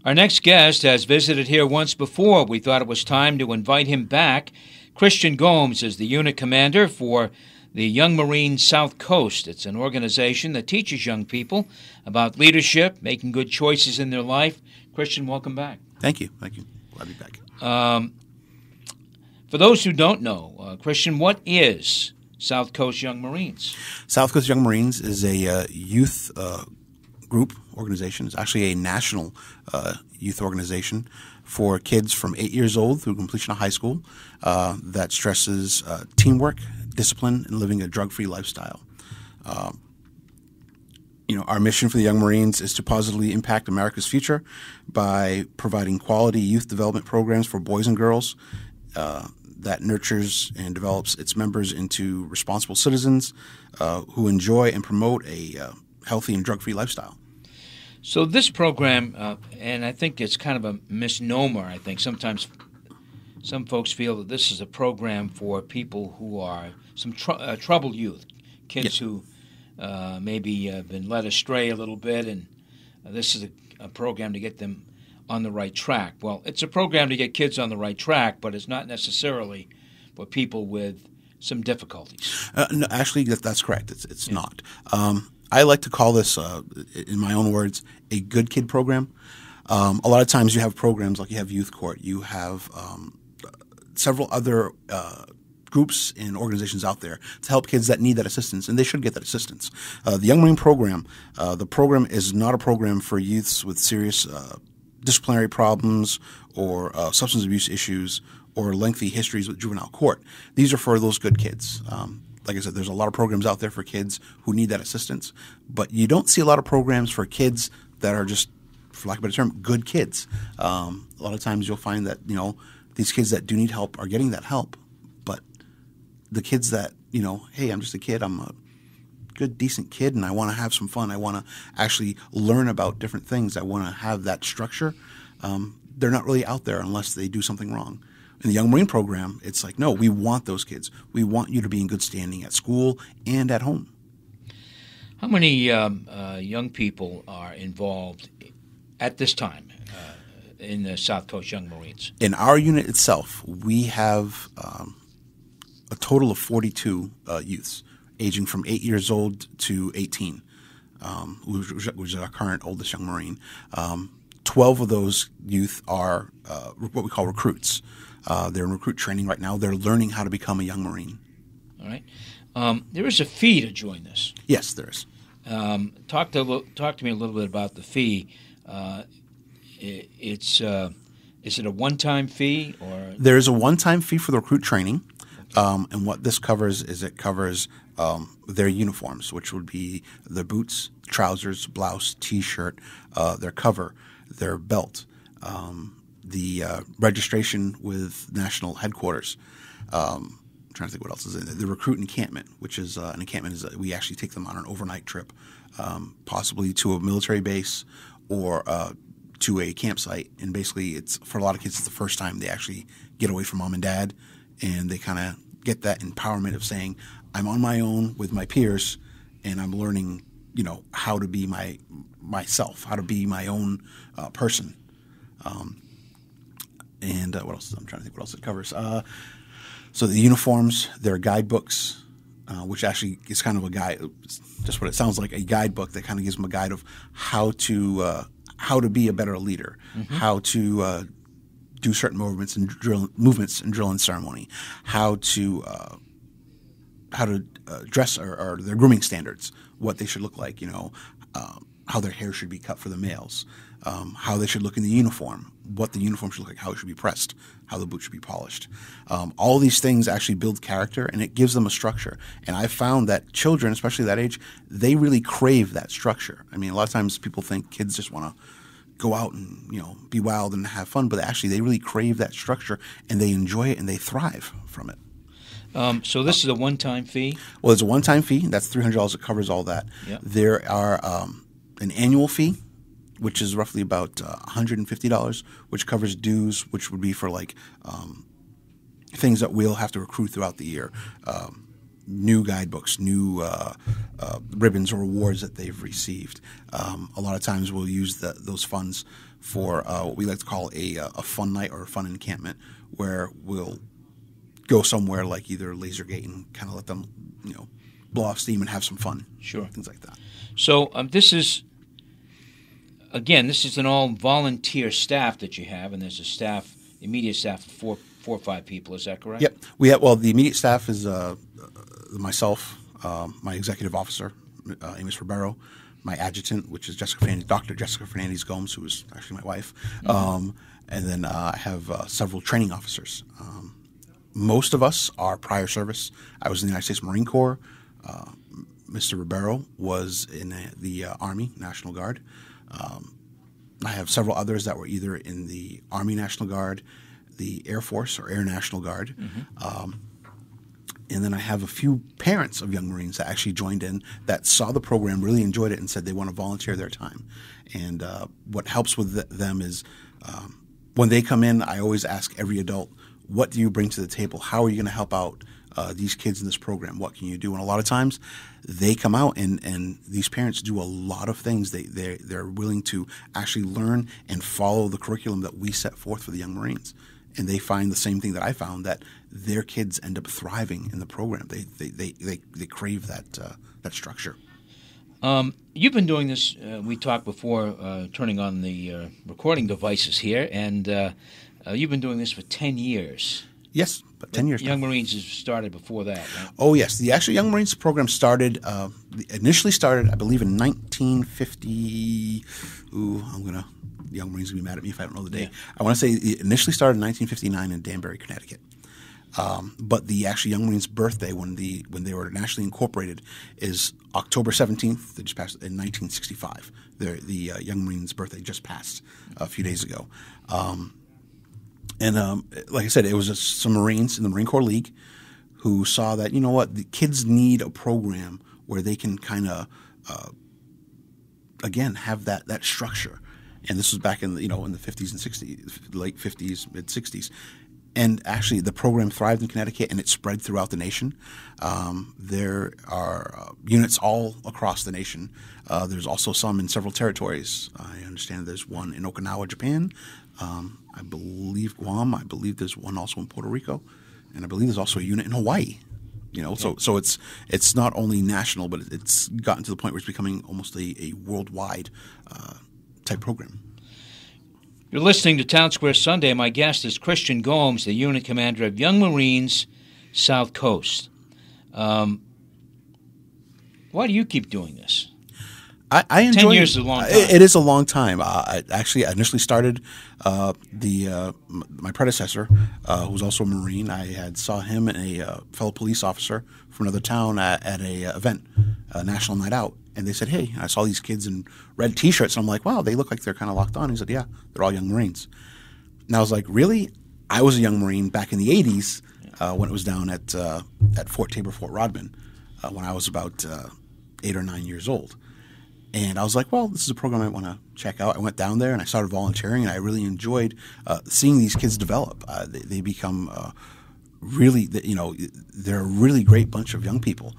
Our next guest has visited here once before. We thought it was time to invite him back. Christian Gomes is the unit commander for the Young Marines SouthCoast. It's an organization that teaches young people about leadership, making good choices in their life. Christian, welcome back. Thank you. Glad to be back. For those who don't know, Christian, what is SouthCoast Young Marines? SouthCoast Young Marines is a youth group organization. It's actually a national youth organization for kids from 8 years old through completion of high school that stresses teamwork, discipline, and living a drug-free lifestyle. Our mission for the Young Marines is to positively impact America's future by providing quality youth development programs for boys and girls that nurtures and develops its members into responsible citizens who enjoy and promote a healthy and drug-free lifestyle. So this program, and I think it's kind of a misnomer, I think. Sometimes some folks feel that this is a program for people who are some troubled youth, kids who maybe have been led astray a little bit, and this is a program to get them on the right track. Well, it's a program to get kids on the right track, but it's not necessarily for people with some difficulties. No, actually, that's correct. It's not. I like to call this, in my own words, a good kid program. A lot of times you have programs like you have Youth Court, you have several other groups and organizations out there to help kids that need that assistance, and they should get that assistance. The Young Marine program, the program is not a program for youths with serious disciplinary problems or substance abuse issues or lengthy histories with juvenile court. These are for those good kids. Like I said, there's a lot of programs out there for kids who need that assistance, but you don't see a lot of programs for kids that are just, for lack of a better term, good kids. A lot of times you'll find that, these kids that do need help are getting that help, but the kids that, hey, I'm just a kid, I'm a good, decent kid, and I want to have some fun, I want to actually learn about different things, I want to have that structure, they're not really out there unless they do something wrong. In the Young Marine program, it's like, no, we want those kids. We want you to be in good standing at school and at home. How many young people are involved at this time in the SouthCoast Young Marines? In our unit itself, we have a total of 42 youths, aging from 8 years old to 18, which is our current oldest Young Marine. 12 of those youth are what we call recruits. They're in recruit training right now. They're learning how to become a Young Marine. All right. There is a fee to join this. Yes, there is. Talk to me a little bit about the fee. Is it a one-time fee or? There is a one-time fee for the recruit training, and what this covers is it covers their uniforms, which would be their boots, trousers, blouse, T-shirt, their cover, their belt. The registration with national headquarters. I'm trying to think what else is in there. The recruit encampment, which is an encampment is we actually take them on an overnight trip, possibly to a military base or to a campsite. And basically, it's for a lot of kids, it's the first time they actually get away from mom and dad, and they kind of get that empowerment of saying, I'm on my own with my peers, and I'm learning, how to be myself, how to be my own person. And what else? I'm trying to think what else it covers. So the uniforms, their guidebooks, which actually is kind of a guide, just what it sounds like, a guidebook that kind of gives them a guide of how to be a better leader, how to do certain movements and drill and ceremony, how to dress or their grooming standards, what they should look like, how their hair should be cut for the males, how they should look in the uniform, what the uniform should look like, how it should be pressed, how the boot should be polished. All these things actually build character, and it gives them a structure. And I found that children, especially that age, they really crave that structure. I mean, a lot of times people think kids just want to go out and, be wild and have fun, but actually they really crave that structure, and they enjoy it, and they thrive from it. So this is a one-time fee? Well, it's a one-time fee. That's $300. It covers all that. Yep. There are an annual fee, which is roughly about $150, which covers dues, which would be for things that we'll have to recruit throughout the year. New guidebooks, new ribbons or awards that they've received. A lot of times we'll use those funds for what we like to call a fun night or a fun encampment, where we'll go somewhere like either Lasergate and kind of let them, blow off steam and have some fun. Sure. Things like that. So this is an all-volunteer staff that you have, and there's a immediate staff of four or five people. Is that correct? Yep. The immediate staff is myself, my executive officer, Amos Ribeiro, my adjutant, which is Dr. Jessica Fernandez Gomes, who is actually my wife, and then I have several training officers. Most of us are prior service. I was in the United States Marine Corps. Mr. Ribeiro was in the Army National Guard. I have several others that were either in the Army National Guard, the Air Force or Air National Guard. And then I have a few parents of young Marines that actually joined in that saw the program, really enjoyed it, and said they want to volunteer their time. And what helps with them is when they come in, I always ask every adult, what do you bring to the table? How are you going to help out these kids in this program? What can you do? And a lot of times they come out and these parents do a lot of things. They're willing to actually learn and follow the curriculum that we set forth for the young Marines. And they find the same thing that I found, that their kids end up thriving in the program. They crave that structure. You've been doing this. We talked before turning on the recording devices here, and you've been doing this for 10 years. Yes, but 10 years. Young Marines has started before that, right? Oh, yes. The actual Young Marines program initially started, I believe, in 1950. The Young Marines will be mad at me if I don't know the date. Yeah. I want to say it initially started in 1959 in Danbury, Connecticut. But the actual Young Marines' birthday, when they were nationally incorporated, is October 17th. They just passed in 1965. The Young Marines' birthday just passed a few days ago. And like I said, it was just some Marines in the Marine Corps League who saw that, the kids need a program where they can kind of, again, have that structure. And this was back in the 50s and 60s, late 50s, mid 60s. And actually, the program thrived in Connecticut, and it spread throughout the nation. There are units all across the nation. There's also some in several territories. I understand there's one in Okinawa, Japan. I believe Guam. I believe there's one also in Puerto Rico, and I believe there's also a unit in Hawaii. So it's not only national, but it's gotten to the point where it's becoming almost a worldwide type program. You're listening to Townsquare Sunday. My guest is Christian Gomes, the unit commander of Young Marines SouthCoast. Why do you keep doing this? I enjoy 10 years is a long time. It is a long time. I initially started my predecessor, who was also a Marine. I saw him and a fellow police officer from another town at a event, a national night out. And they said, hey, I saw these kids in red T-shirts. And I'm like, wow, they look like they're kind of locked on. He said, yeah, they're all young Marines. And I was like, really? I was a young Marine back in the 80s when it was down at Fort Tabor, Fort Rodman, when I was about 8 or 9 years old. And I was like, well, this is a program I want to check out. I went down there and I started volunteering, and I really enjoyed seeing these kids develop. They become really, they're a really great bunch of young people.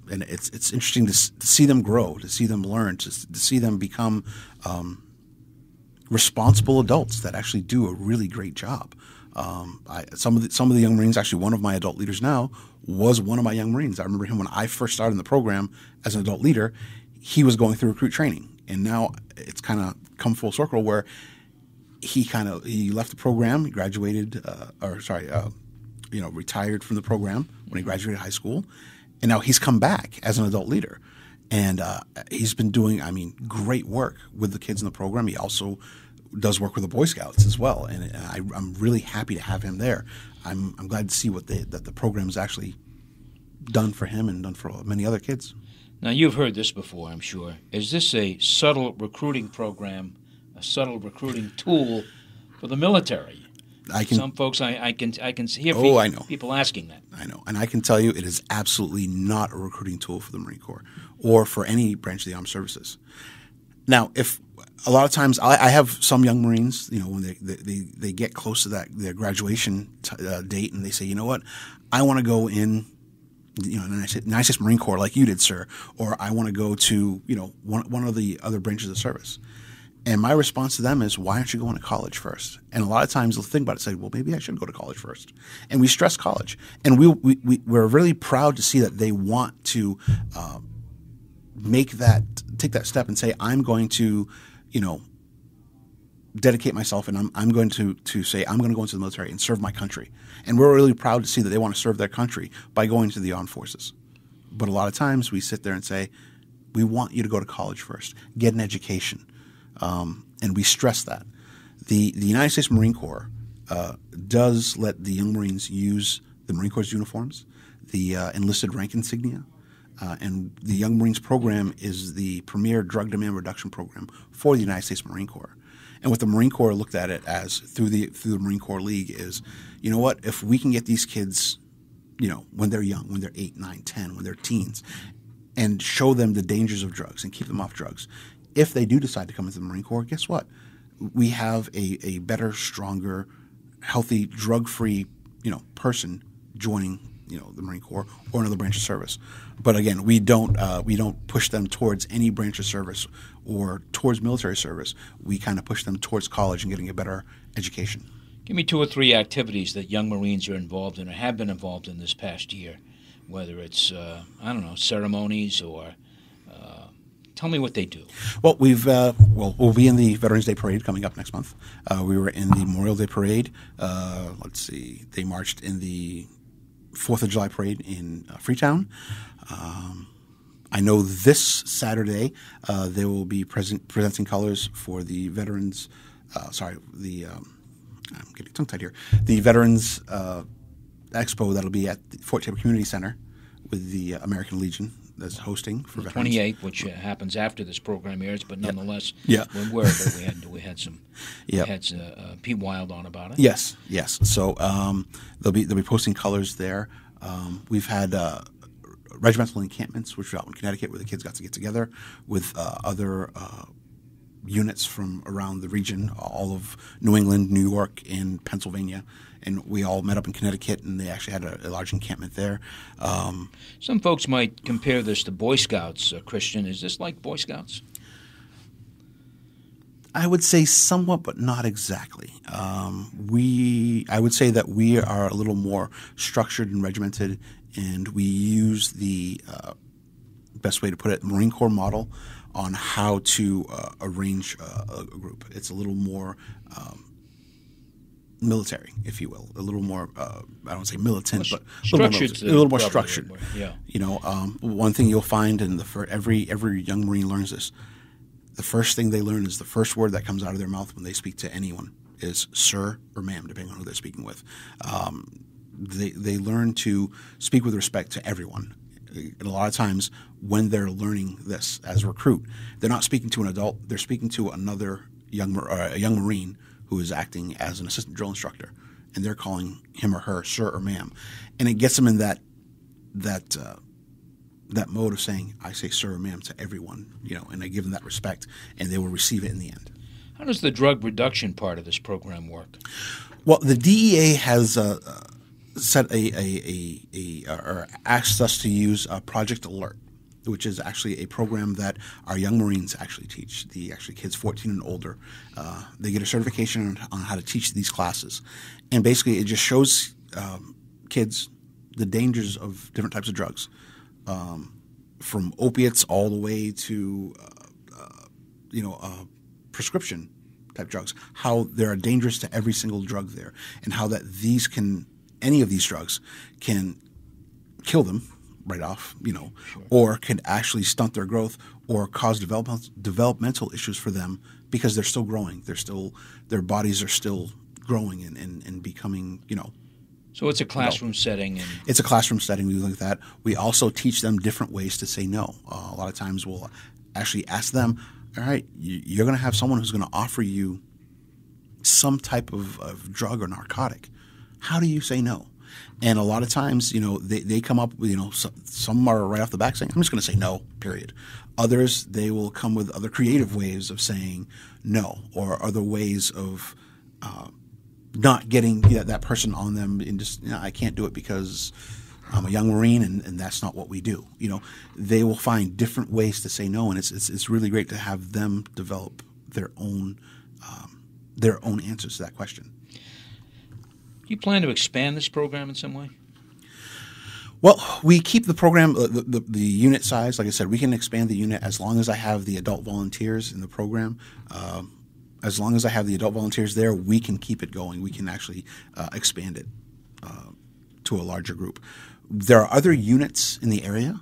And it's interesting to see them grow, to see them learn, to see them become responsible adults that actually do a really great job. Some of the young Marines, actually one of my adult leaders now was one of my young Marines. I remember him when I first started in the program as an adult leader. He was going through recruit training, and now it's kind of come full circle where he left the program. He graduated, retired from the program when he graduated high school. And now he's come back as an adult leader, and he's been doing, great work with the kids in the program. He also does work with the Boy Scouts as well, and I'm really happy to have him there. I'm glad to see what that the program has actually done for him and done for many other kids. Now, you've heard this before, I'm sure. Is this a subtle recruiting program, a subtle recruiting tool for the military? Some folks, I can hear people asking that. I know, and I can tell you it is absolutely not a recruiting tool for the Marine Corps or for any branch of the armed services. Now, if a lot of times I have some young Marines, when they get close to their graduation date, and they say, you know what, I want to go in, United States Marine Corps like you did, sir, or I want to go to one of the other branches of service. And my response to them is, why aren't you going to college first? And a lot of times they'll think about it and say, well, maybe I should go to college first. And we stress college. And we're really proud to see that they want to take that step and say, I'm going to, dedicate myself, and I'm going to say I'm going to go into the military and serve my country. And we're really proud to see that they want to serve their country by going to the armed forces. But a lot of times we sit there and say, we want you to go to college first, get an education. And we stress that. The United States Marine Corps does let the young Marines use the Marine Corps' uniforms, the enlisted rank insignia, and the Young Marines program is the premier drug demand reduction program for the United States Marine Corps. And what the Marine Corps looked at it as through the Marine Corps League is, you know what, if we can get these kids, when they're young, when they're 8, 9, 10, when they're teens, and show them the dangers of drugs and keep them off drugs, if they do decide to come into the Marine Corps, guess what? We have a better, stronger, healthy, drug-free, person joining, the Marine Corps or another branch of service. But again, we don't push them towards any branch of service or towards military service. We kind of push them towards college and getting a better education. Give me 2 or 3 activities that young Marines are involved in or have been involved in this past year, whether it's, ceremonies or tell me what they do. Well, we'll be in the Veterans Day Parade coming up next month. We were in the Memorial Day Parade. They marched in the 4th of July Parade in Freetown. I know this Saturday they will be presenting colors for the Veterans. I'm getting tongue-tied here. The Veterans Expo that'll be at the Fort Taylor Community Center with the American Legion that's hosting for the veterans. 28th, which happens after this program airs, but nonetheless, yeah. When we were there, we had some. We had Pete Wild on about it. Yes. So they'll be posting colors there. We've had regimental encampments, which were out in Connecticut, where the kids got to get together with other units from around the region, all of New England, New York, and Pennsylvania. And we all met up in Connecticut, and they actually had a large encampment there. Some folks might compare this to Boy Scouts. Christian, is this like Boy Scouts? I would say somewhat, but not exactly. I would say that we are a little more structured and regimented, and we use the best way to put it, Marine Corps model on how to arrange a group. It's a little more military, if you will, a little more, I don't want to say militant, but a little more structured. One thing you'll find, and every young Marine learns this, the first thing they learn is the first word that comes out of their mouth when they speak to anyone is sir or ma'am, depending on who they're speaking with. They learn to speak with respect to everyone. And a lot of times when they're learning this as a recruit, they're not speaking to an adult, they're speaking to another young Marine who is acting as an assistant drill instructor, and they're calling him or her sir or ma'am. And it gets them in that mode of saying, I say sir or ma'am to everyone, and I give them that respect, and they will receive it in the end. How does the drug reduction part of this program work? Well, the DEA has set or asked us to use Project Alert, which is actually a program that our young Marines actually teach. The kids 14 and older, they get a certification on how to teach these classes, and basically it just shows kids the dangers of different types of drugs, from opiates all the way to prescription type drugs. How they are dangerous to every single drug there, and how that any of these drugs can kill them right off, Sure. or could actually stunt their growth or cause developmental issues for them because they're still growing. Their bodies are still growing and becoming, So it's a classroom setting. It's a classroom setting. We look at that. We also teach them different ways to say no. A lot of times we'll actually ask them, all right, you're going to have someone who's going to offer you some type of drug or narcotic. How do you say no? And a lot of times, they come up with, some are right off the bat saying, I'm just going to say no, period. Others, they will come with other creative ways of saying no, or other ways of not getting that person on them and just, I can't do it because I'm a young Marine and that's not what we do. They will find different ways to say no, and it's really great to have them develop their own answers to that question. Do you plan to expand this program in some way? Well, we keep the program, the unit size. Like I said, we can expand the unit as long as I have the adult volunteers in the program. As long as I have the adult volunteers there, we can keep it going. We can actually expand it to a larger group. There are other units in the area.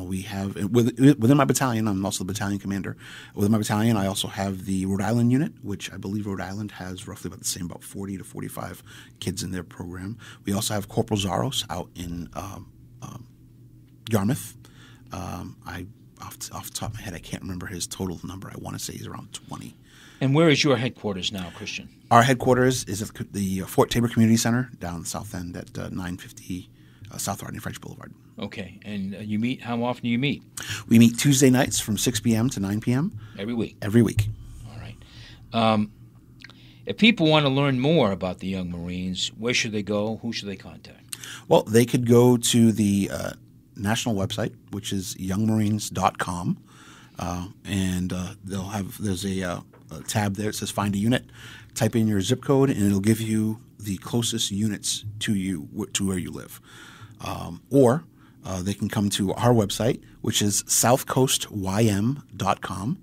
We have within my battalion. I'm also the battalion commander. Within my battalion, I also have the Rhode Island unit, which I believe Rhode Island has roughly about the same, about 40 to 45 kids in their program. We also have Corporal Zaros out in Yarmouth. Off the top of my head, I can't remember his total number. I want to say he's around 20. And where is your headquarters now, Christian? Our headquarters is at the Fort Tabor Community Center down the south end at 950 South Rodney French Boulevard. Okay. And you meet? How often do you meet? We meet Tuesday nights from 6 p.m. to 9 p.m. Every week? Every week. All right. If people want to learn more about the Young Marines, where should they go? Who should they contact? Well, they could go to the national website, which is youngmarines.com, and there's a tab there that says Find a Unit. Type in your zip code, and it'll give you the closest units to you, to where you live. Or they can come to our website, which is southcoastym.com,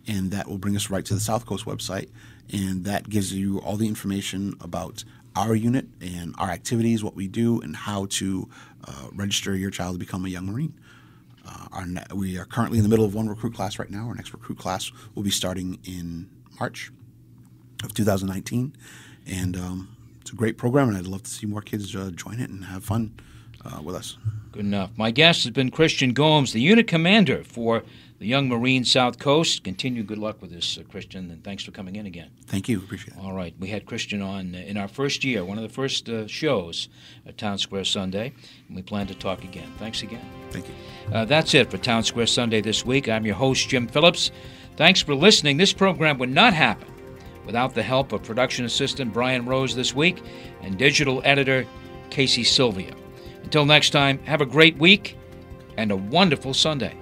and that will bring us right to the South Coast website, and that gives you all the information about our unit and our activities, what we do, and how to register your child to become a Young Marine. We are currently in the middle of one recruit class right now. Our next recruit class will be starting in March of 2019, and it's a great program, and I'd love to see more kids join it and have fun with us. Good enough. My guest has been Christian Gomes, the unit commander for the Young Marines South Coast. Continue good luck with this, Christian, and thanks for coming in again. Thank you. Appreciate it. All right. We had Christian on in our first year, one of the first shows at Townsquare Sunday, and we plan to talk again. Thanks again. Thank you. That's it for Townsquare Sunday this week. I'm your host, Jim Phillips. Thanks for listening. This program would not happen without the help of production assistant Brian Rose this week and digital editor Casey Sylvia. Until next time, have a great week and a wonderful Sunday.